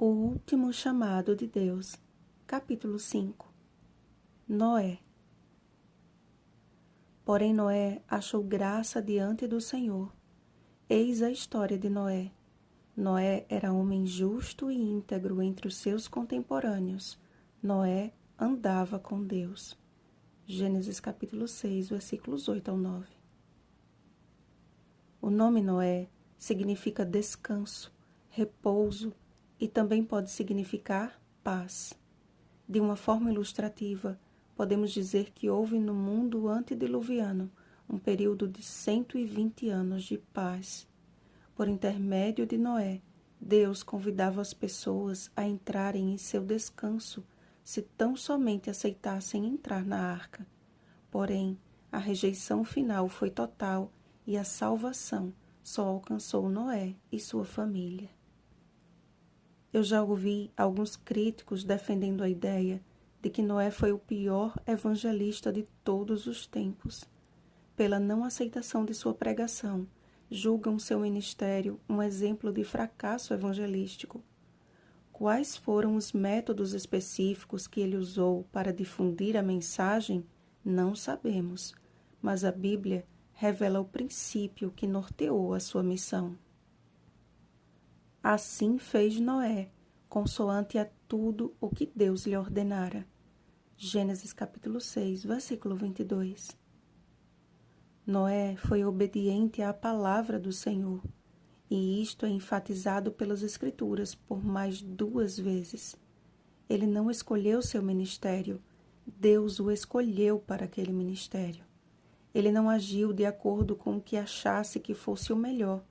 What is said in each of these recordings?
O último chamado de Deus. Capítulo 5. Noé. Porém Noé achou graça diante do Senhor. Eis a história de Noé. Noé era homem justo e íntegro entre os seus contemporâneos. Noé andava com Deus. Gênesis capítulo 6, versículos 8 ao 9. O nome Noé significa descanso, repouso, e também pode significar paz. De uma forma ilustrativa, podemos dizer que houve no mundo antediluviano um período de 120 anos de paz. Por intermédio de Noé, Deus convidava as pessoas a entrarem em seu descanso se tão somente aceitassem entrar na arca. Porém, a rejeição final foi total e a salvação só alcançou Noé e sua família. Eu já ouvi alguns críticos defendendo a ideia de que Noé foi o pior evangelista de todos os tempos. Pela não aceitação de sua pregação, julgam seu ministério um exemplo de fracasso evangelístico. Quais foram os métodos específicos que ele usou para difundir a mensagem, não sabemos, mas a Bíblia revela o princípio que norteou a sua missão. Assim fez Noé, consoante a tudo o que Deus lhe ordenara. Gênesis capítulo 6, versículo 22. Noé foi obediente à palavra do Senhor, e isto é enfatizado pelas Escrituras por mais 2 vezes. Ele não escolheu seu ministério, Deus o escolheu para aquele ministério. Ele não agiu de acordo com o que achasse que fosse o melhor,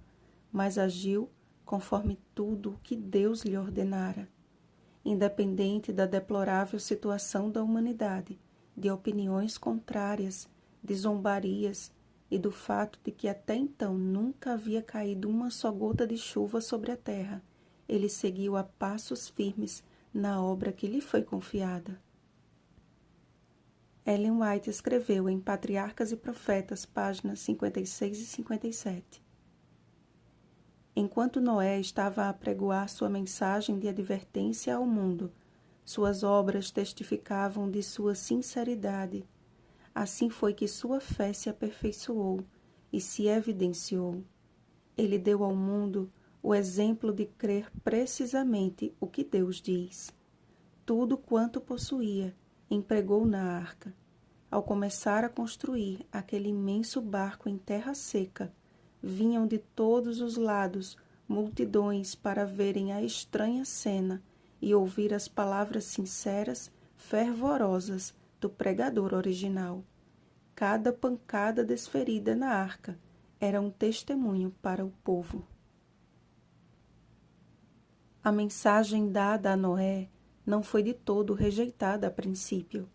mas agiu conforme tudo o que Deus lhe ordenara. Independente da deplorável situação da humanidade, de opiniões contrárias, de zombarias e do fato de que até então nunca havia caído uma só gota de chuva sobre a terra, ele seguiu a passos firmes na obra que lhe foi confiada. Ellen White escreveu em Patriarcas e Profetas, páginas 56 e 57. Enquanto Noé estava a apregoar sua mensagem de advertência ao mundo, suas obras testificavam de sua sinceridade. Assim foi que sua fé se aperfeiçoou e se evidenciou. Ele deu ao mundo o exemplo de crer precisamente o que Deus diz. Tudo quanto possuía, empregou na arca. Ao começar a construir aquele imenso barco em terra seca, vinham de todos os lados multidões para verem a estranha cena e ouvir as palavras sinceras, fervorosas do pregador original. Cada pancada desferida na arca era um testemunho para o povo. A mensagem dada a Noé não foi de todo rejeitada a princípio.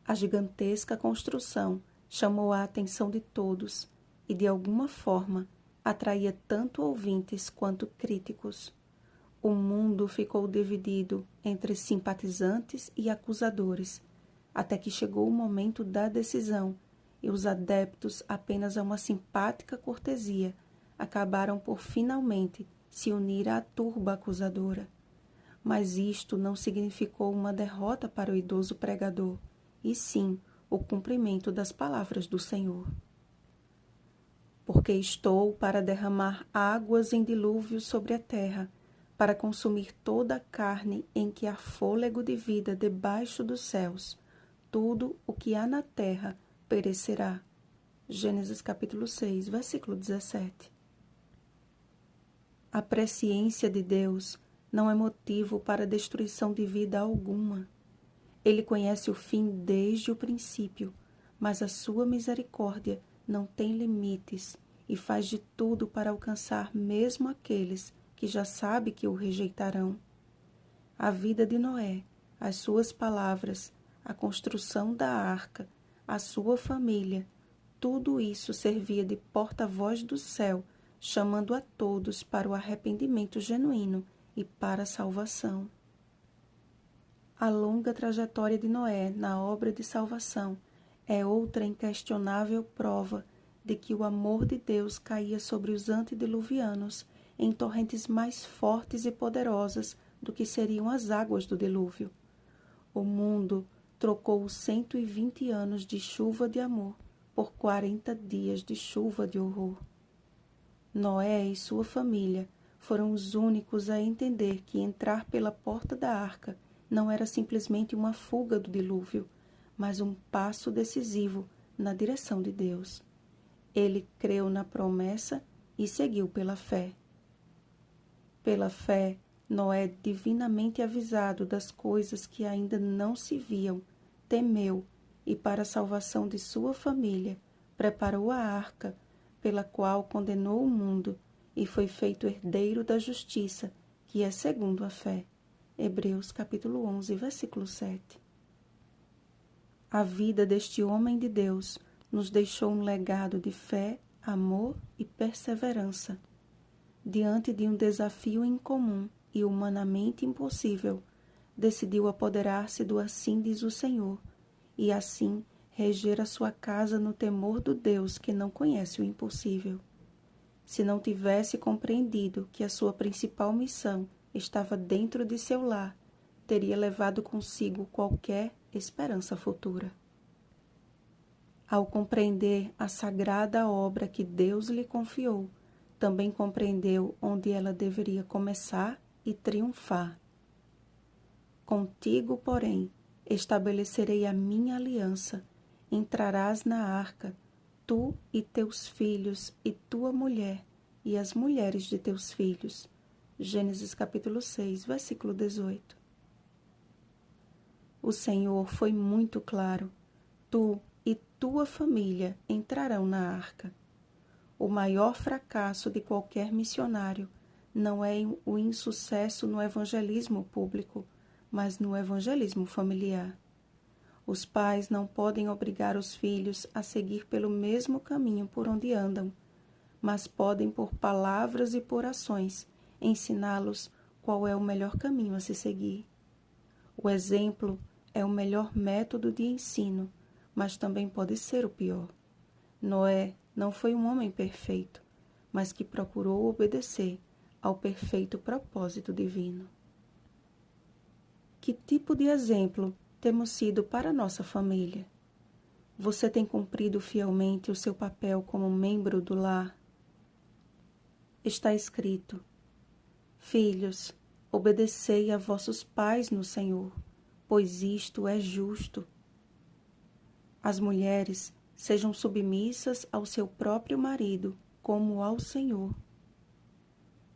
A gigantesca construção chamou a atenção de todos e, de alguma forma, atraía tanto ouvintes quanto críticos. O mundo ficou dividido entre simpatizantes e acusadores, até que chegou o momento da decisão e os adeptos apenas a uma simpática cortesia acabaram por finalmente se unir à turba acusadora. Mas isto não significou uma derrota para o idoso pregador, e sim o cumprimento das palavras do Senhor. Porque estou para derramar águas em dilúvio sobre a terra, para consumir toda a carne em que há fôlego de vida debaixo dos céus. Tudo o que há na terra perecerá. Gênesis capítulo 6, versículo 17. A presciência de Deus não é motivo para destruição de vida alguma. Ele conhece o fim desde o princípio, mas a sua misericórdia não tem limites e faz de tudo para alcançar mesmo aqueles que já sabe que o rejeitarão. A vida de Noé, as suas palavras, a construção da arca, a sua família, tudo isso servia de porta-voz do céu, chamando a todos para o arrependimento genuíno e para a salvação. A longa trajetória de Noé na obra de salvação é outra inquestionável prova de que o amor de Deus caía sobre os antediluvianos em torrentes mais fortes e poderosas do que seriam as águas do dilúvio. O mundo trocou os 120 anos de chuva de amor por 40 dias de chuva de horror. Noé e sua família foram os únicos a entender que entrar pela porta da arca não era simplesmente uma fuga do dilúvio, mas um passo decisivo na direção de Deus. Ele creu na promessa e seguiu pela fé. Pela fé, Noé, divinamente avisado das coisas que ainda não se viam, temeu e, para a salvação de sua família, preparou a arca, pela qual condenou o mundo e foi feito herdeiro da justiça, que é segundo a fé. Hebreus capítulo 11, versículo 7. A vida deste homem de Deus nos deixou um legado de fé, amor e perseverança. Diante de um desafio incomum e humanamente impossível, decidiu apoderar-se do assim diz o Senhor, e assim reger a sua casa no temor do Deus que não conhece o impossível. Se não tivesse compreendido que a sua principal missão estava dentro de seu lar, teria levado consigo qualquer esperança futura. Ao compreender a sagrada obra que Deus lhe confiou, também compreendeu onde ela deveria começar e triunfar. Contigo, porém, estabelecerei a minha aliança. Entrarás na arca, tu e teus filhos e tua mulher e as mulheres de teus filhos. Gênesis capítulo 6, versículo 18. O Senhor foi muito claro. Tu e tua família entrarão na arca. O maior fracasso de qualquer missionário não é o insucesso no evangelismo público, mas no evangelismo familiar. Os pais não podem obrigar os filhos a seguir pelo mesmo caminho por onde andam, mas podem, por palavras e por ações, ensiná-los qual é o melhor caminho a se seguir. O exemplo é o melhor método de ensino, mas também pode ser o pior. Noé não foi um homem perfeito, mas que procurou obedecer ao perfeito propósito divino. Que tipo de exemplo temos sido para nossa família? Você tem cumprido fielmente o seu papel como membro do lar? Está escrito: Filhos, obedecei a vossos pais no Senhor, pois isto é justo. As mulheres sejam submissas ao seu próprio marido, como ao Senhor.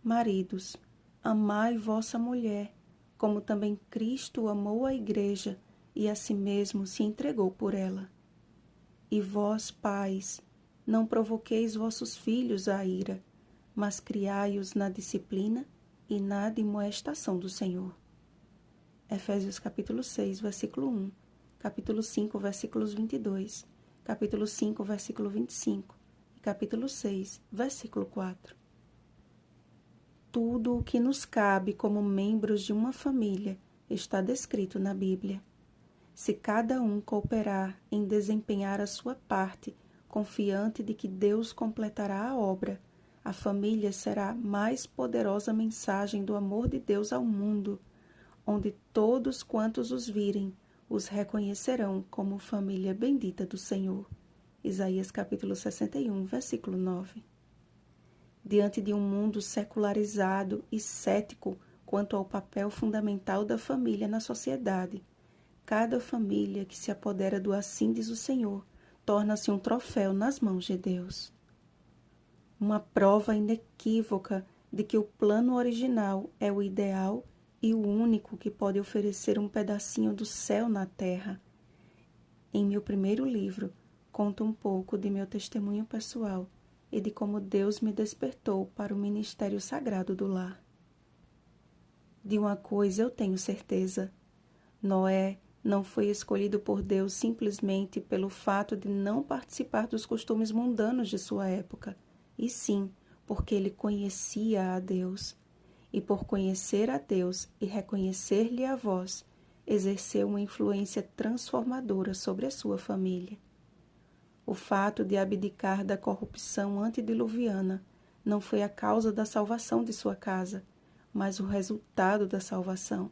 Maridos, amai vossa mulher, como também Cristo amou a igreja e a si mesmo se entregou por ela. E vós, pais, não provoqueis vossos filhos à ira, mas criai-os na disciplina e na admoestação do Senhor. Efésios capítulo 6, versículo 1, capítulo 5, versículos 22, capítulo 5, versículo 25 e capítulo 6, versículo 4. Tudo o que nos cabe como membros de uma família está descrito na Bíblia. Se cada um cooperar em desempenhar a sua parte, confiante de que Deus completará a obra, a família será a mais poderosa mensagem do amor de Deus ao mundo, onde todos quantos os virem os reconhecerão como família bendita do Senhor. Isaías capítulo 61, versículo 9. Diante de um mundo secularizado e cético quanto ao papel fundamental da família na sociedade, cada família que se apodera do assim diz o Senhor torna-se um troféu nas mãos de Deus. Uma prova inequívoca de que o plano original é o ideal e o único que pode oferecer um pedacinho do céu na terra. Em meu primeiro livro, conto um pouco de meu testemunho pessoal e de como Deus me despertou para o ministério sagrado do lar. De uma coisa eu tenho certeza: Noé não foi escolhido por Deus simplesmente pelo fato de não participar dos costumes mundanos de sua época, e sim porque ele conhecia a Deus. E por conhecer a Deus e reconhecer-lhe a voz, exerceu uma influência transformadora sobre a sua família. O fato de abdicar da corrupção antediluviana não foi a causa da salvação de sua casa, mas o resultado da salvação.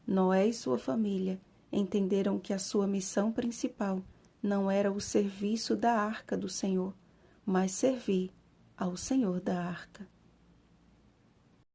Noé e sua família entenderam que a sua missão principal não era o serviço da arca do Senhor, mas servir ao Senhor da arca.